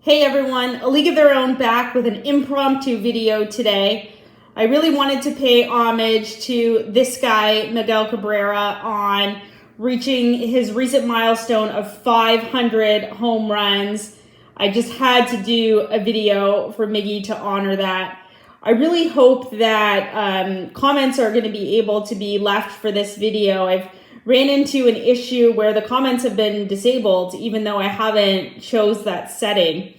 Hey everyone, A League of Their Own back with an impromptu video today. I really wanted to pay homage to this guy, Miguel Cabrera, on reaching his recent milestone of 500 home runs. I just had to do a video for Miggy to honor that. I really hope that comments are going to be able to be left for this video. I've ran into an issue where the comments have been disabled even though I haven't chose that setting.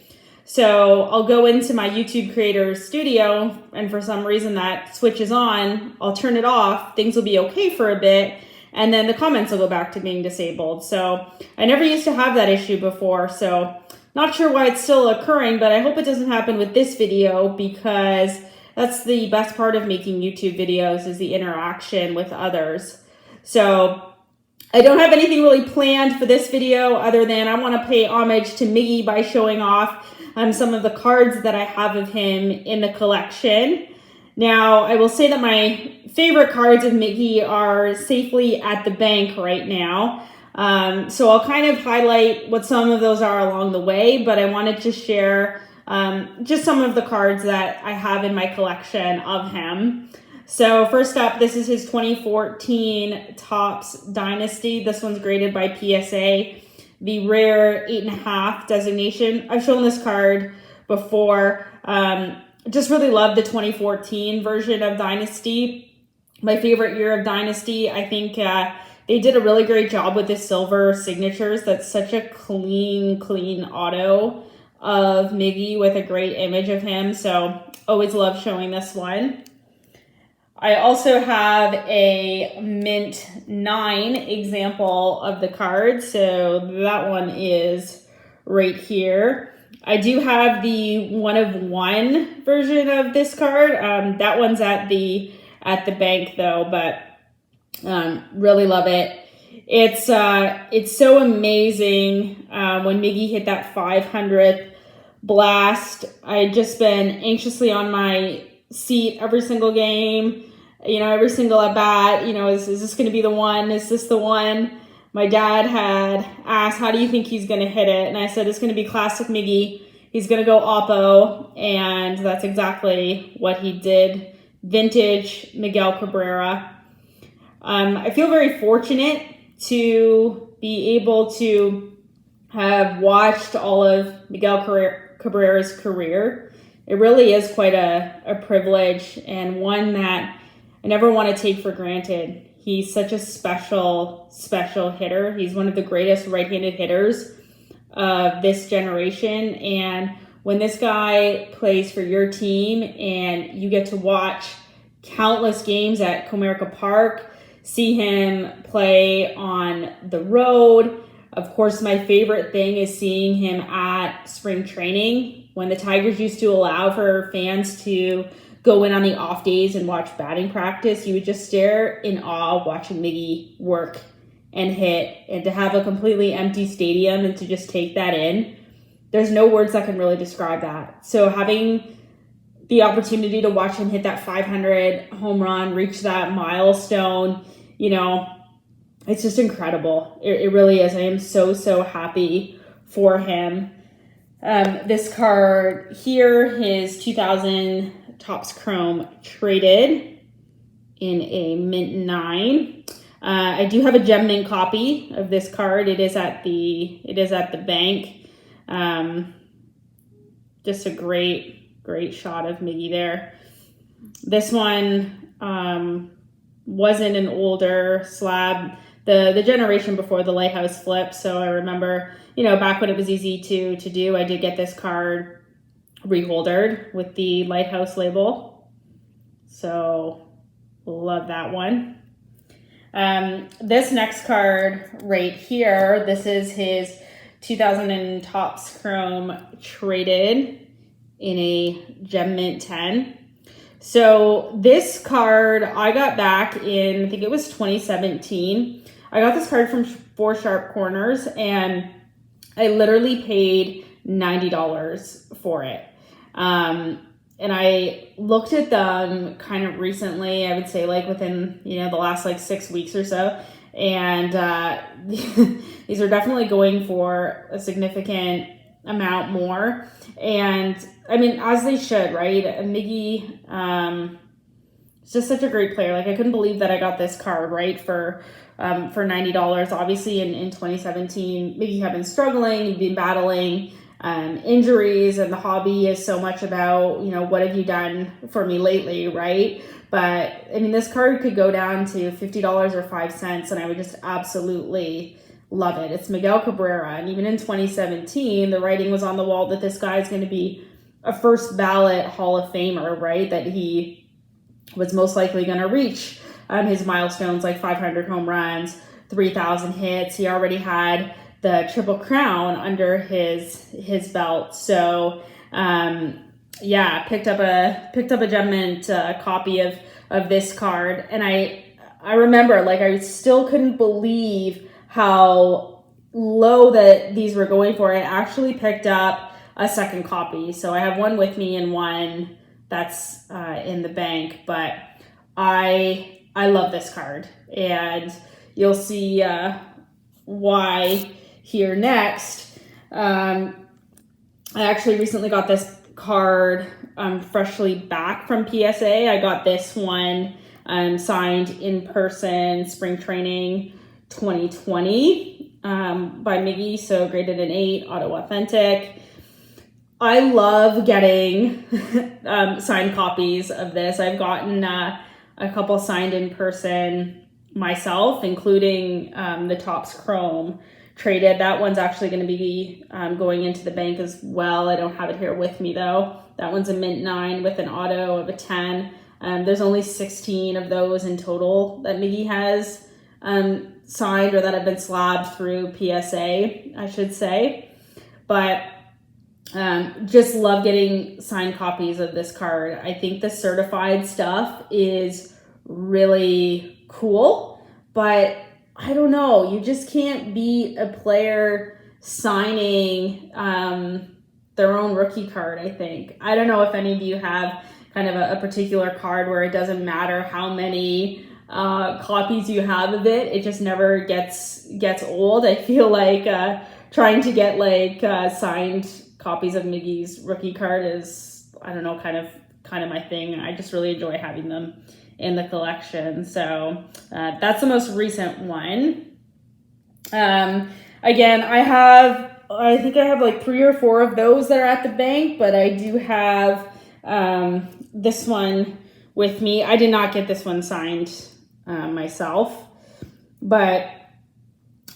So I'll go into my YouTube Creator Studio, and for some reason that switches on, I'll turn it off, things will be okay for a bit, and then the comments will go back to being disabled. So I never used to have that issue before, so not sure why it's still occurring, but I hope it doesn't happen with this video, because that's the best part of making YouTube videos, is the interaction with others. So I don't have anything really planned for this video other than I want to pay homage to Miggy by showing off some of the cards that I have of him in the collection. Now, I will say that my favorite cards of Miggy are safely at the bank right now. So I'll kind of highlight what some of those are along the way, but I wanted to share just some of the cards that I have in my collection of him. So first up, this is his 2014 Topps Dynasty. This one's graded by PSA, the rare 8.5 designation. I've shown this card before. Just really love the 2014 version of Dynasty. My favorite year of Dynasty. I think they did a really great job with the silver signatures. That's such a clean auto of Miggy with a great image of him. So always love showing this one. I also have a mint 9 example of the card, so that one is right here. I do have the 1/1 version of this card. That one's at the bank though, but really love it. It's so amazing when Miggy hit that 500th blast. I'd just been anxiously on my seat every single game, every single at bat, is this going to be the one? Is this the one? My dad had asked, how do you think he's going to hit it? And I said, it's going to be classic Miggy. He's going to go oppo. And that's exactly what he did. Vintage Miguel Cabrera. I feel very fortunate to be able to have watched all of Miguel Cabrera's career. It really is quite a privilege, and one that I never want to take for granted. He's such a special hitter. He's one of the greatest right-handed hitters of this generation. And when this guy plays for your team and you get to watch countless games at Comerica Park, see him play on the road. Of course, my favorite thing is seeing him at spring training, when the Tigers used to allow for fans to go in on the off days and watch batting practice. You would just stare in awe watching Miggy work and hit, and to have a completely empty stadium and to just take that in. There's no words that can really describe that. So having the opportunity to watch him hit that 500 home run, reach that milestone, it's just incredible. It really is. I am so happy for him. This card here, his 2000 Topps Chrome traded in a mint 9. I do have a gem mint copy of this card. It is at the bank. Just a great shot of Miggy there. This one wasn't an older slab. The generation before the Lighthouse flip. So I remember, back when it was easy to do, I did get this card reholdered with the Lighthouse label. So love that one. This next card right here, this is his 2000 Topps Chrome traded in a gem mint 10. So this card I got back in, I think it was 2017. I got this card from 4 Sharp Corners, and I literally paid $90 for it. And I looked at them kind of recently, I would say like within, the last 6 weeks or so. And these are definitely going for a significant amount more. And I mean, as they should, right? Miggy, it's just such a great player. Like, I couldn't believe that I got this card, right, for $90. Obviously, in 2017, Miggy had been struggling, he'd been battling injuries, and the hobby is so much about, you know, what have you done for me lately, right? But I mean, this card could go down to $50 or 5 cents, and I would just absolutely love it. It's Miguel Cabrera, and even in 2017, the writing was on the wall that this guy is going to be a first ballot Hall of Famer, right? That he was most likely going to reach his milestones, like 500 home runs, 3,000 hits. He already had the Triple Crown under his belt. So yeah, picked up a gem-mint copy of this card, and I remember, like, I still couldn't believe how low that these were going for. I actually picked up a second copy, so I have one with me and one that's in the bank. But I love this card, and you'll see why here next. I actually recently got this card freshly back from PSA. I got this one signed in person, spring training 2020 by Miggy, so graded an 8, auto authentic. I love getting signed copies of this. I've gotten a couple signed in person myself, including the Topps Chrome traded. That one's actually going to be going into the bank as well. I don't have it here with me though. That one's a mint 9 with an auto of a 10. There's only 16 of those in total that Miggy has signed, or that have been slabbed through PSA, I should say. But just love getting signed copies of this card. I think the certified stuff is really cool, but I don't know, you just can't beat a player signing their own rookie card, I think. I don't know if any of you have kind of a particular card where it doesn't matter how many copies you have of it, it just never gets old. I feel like trying to get like signed copies of Miggy's rookie card is, I don't know, kind of my thing. I just really enjoy having them in the collection. So that's the most recent one. Again, I think I have like 3 or 4 of those that are at the bank, but I do have this one with me. I did not get this one signed myself, but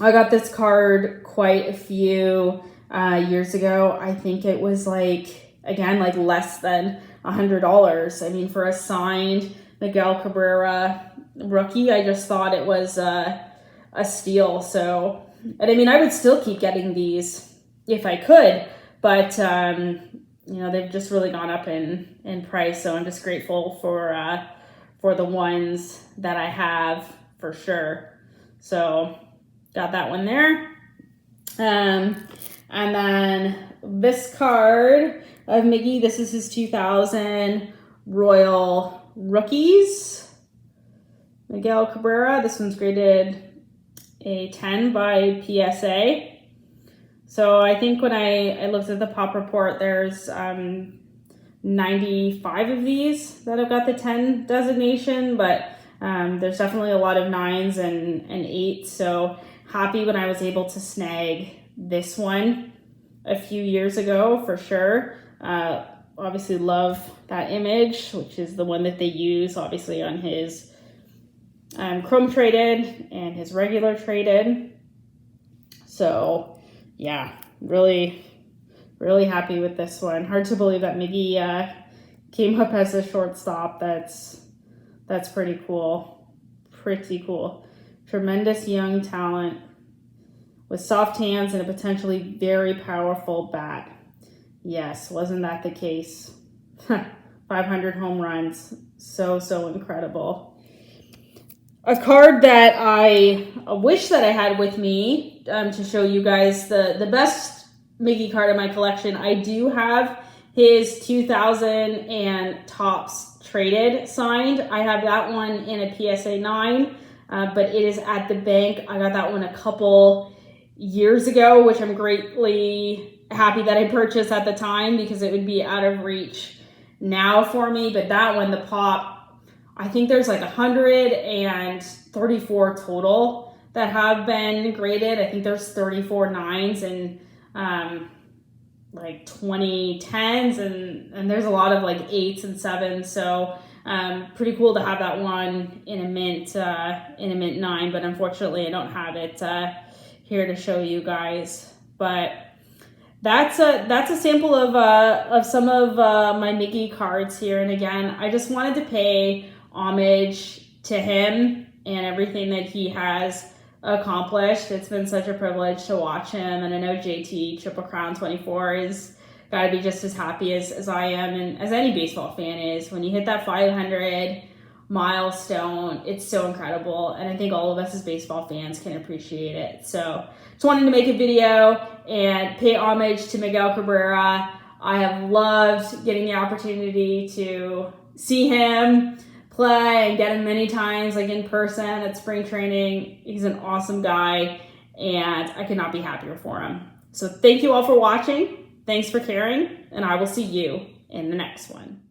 I got this card quite a few years ago. I think it was like, again, like less than $100. I mean, for a signed Miguel Cabrera rookie, I just thought it was a steal. So, and I mean, I would still keep getting these if I could, but you know, they've just really gone up in price. So I'm just grateful for the ones that I have, for sure. So got that one there. And then this card of Miggy, this is his 2000 Royal Rookies. Miguel Cabrera, this one's graded a 10 by PSA. So I think when I looked at the pop report, there's 95 of these that have got the 10 designation, but there's definitely a lot of 9s and 8s. So happy when I was able to snag this one a few years ago, for sure. Obviously love that image, which is the one that they use obviously on his Chrome traded and his regular traded. So yeah, really happy with this one. Hard to believe that Miggy came up as a shortstop. That's pretty cool. Pretty cool. Tremendous young talent with soft hands and a potentially very powerful bat. Yes, wasn't that the case? 500 home runs. So incredible. A card that I wish that I had with me to show you guys the best Miggy card in my collection. I do have his 2000 and Topps traded signed. I have that one in a PSA 9, but it is at the bank. I got that one a couple years ago, which I'm greatly happy that I purchased at the time because it would be out of reach now for me. But that one, the pop, I think there's like 134 total that have been graded. I think there's 34 9s and like 20 10s, and there's a lot of like 8s and 7s. So pretty cool to have that one in a mint 9, but unfortunately I don't have it here to show you guys. But that's a sample of some of my Miggy cards here. And again, I just wanted to pay homage to him and everything that he has accomplished. It's been such a privilege to watch him, and I know JT Triple Crown 24 is got to be just as happy as I am, and as any baseball fan is. When you hit that 500 milestone, it's so incredible, and I think all of us as baseball fans can appreciate it. So just wanted to make a video and pay homage to Miguel Cabrera. I have loved getting the opportunity to see him play and get him many times, like in person at spring training. He's an awesome guy, and I could not be happier for him. So thank you all for watching. Thanks for caring, and I will see you in the next one.